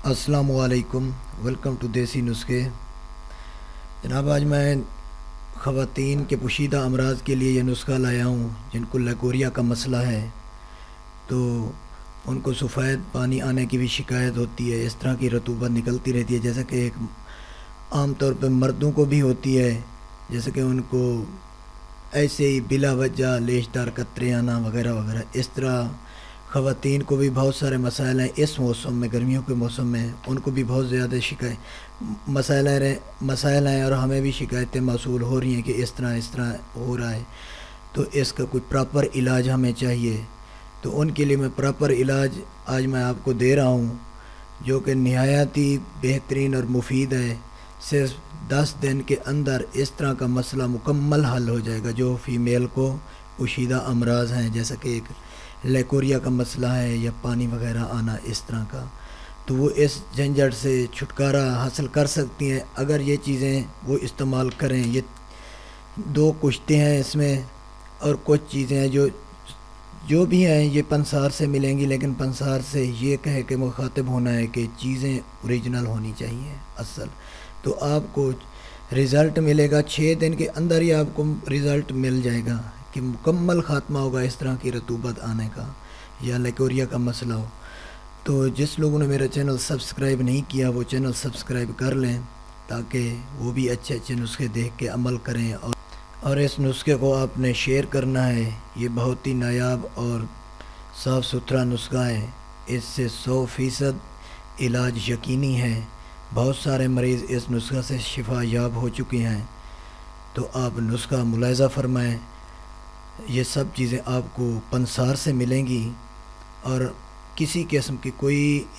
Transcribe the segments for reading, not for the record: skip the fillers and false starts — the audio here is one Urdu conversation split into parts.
السلام علیکم، ویلکم ٹو دیسی نسخے۔ جناب، آج میں خواتین کے پوشیدہ امراض کے لیے یہ نسخہ لایا ہوں جن کو لیکوریا کا مسئلہ ہے، تو ان کو سفید پانی آنے کی بھی شکایت ہوتی ہے، اس طرح کی رطوبت نکلتی رہتی ہے، جیسا کہ ایک عام طور پہ مردوں کو بھی ہوتی ہے، جیسے کہ ان کو ایسے ہی بلا وجہ لیشدار قطرے آنا وغیرہ وغیرہ۔ اس طرح خواتین کو بھی بہت سارے مسائل ہیں اس موسم میں، گرمیوں کے موسم میں ان کو بھی بہت زیادہ مسائل ہیں، اور ہمیں بھی شکایتیں موصول ہو رہی ہیں کہ اس طرح ہو رہا ہے، تو اس کا کوئی پراپر علاج ہمیں چاہیے۔ تو ان کے لیے میں پراپر علاج آج میں آپ کو دے رہا ہوں، جو کہ نہایت ہی بہترین اور مفید ہے۔ صرف 10 دن کے اندر اس طرح کا مسئلہ مکمل حل ہو جائے گا جو فیمیل کو پوشیدہ امراض ہیں، جیسا کہ ایک لیکوریا کا مسئلہ ہے یا پانی وغیرہ آنا اس طرح کا، تو وہ اس جھنجھٹ سے چھٹکارا حاصل کر سکتی ہیں اگر یہ چیزیں وہ استعمال کریں۔ یہ 2 کشتے ہیں اس میں، اور کچھ چیزیں ہیں جو بھی ہیں یہ پنسار سے ملیں گی، لیکن پنسار سے یہ کہے کہ مخاطب ہونا ہے کہ چیزیں اوریجنل ہونی چاہیے اصل، تو آپ کو رزلٹ ملے گا 6 دن کے اندر ہی، آپ کو رزلٹ مل جائے گا کہ مکمل خاتمہ ہوگا اس طرح کی رطوبت آنے کا یا لیکوریا کا مسئلہ ہو۔ تو جس لوگوں نے میرا چینل سبسکرائب نہیں کیا وہ چینل سبسکرائب کر لیں، تاکہ وہ بھی اچھے اچھے نسخے دیکھ کے عمل کریں، اور اس نسخے کو آپ نے شیئر کرنا ہے۔ یہ بہت ہی نایاب اور صاف ستھرا نسخہ ہے، اس سے 100% علاج یقینی ہے۔ بہت سارے مریض اس نسخہ سے شفا یاب ہو چکے ہیں، تو آپ نسخہ ملاحظہ فرمائیں۔ یہ سب چیزیں آپ کو پنسار سے ملیں گی، اور کسی قسم کی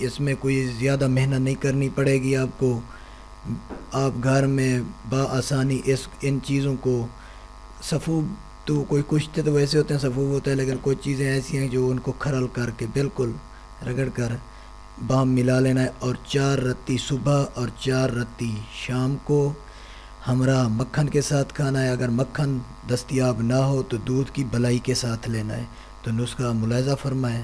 اس میں کوئی زیادہ محنت نہیں کرنی پڑے گی آپ کو۔ آپ گھر میں بآسانی ان چیزوں کو سفوب، تو کوئی کشتے تو ویسے ہوتے ہیں سفوب ہوتا ہے، لیکن کچھ چیزیں ایسی ہیں جو ان کو کھرل کر کے بالکل رگڑ کر بام ملا لینا ہے، اور 4 رتی صبح اور 4 رتی شام کو ہمراہ مکھن کے ساتھ کھانا ہے۔ اگر مکھن دستیاب نہ ہو تو دودھ کی بلائی کے ساتھ لینا ہے۔ تو نسخہ ملاحظہ فرمائیں۔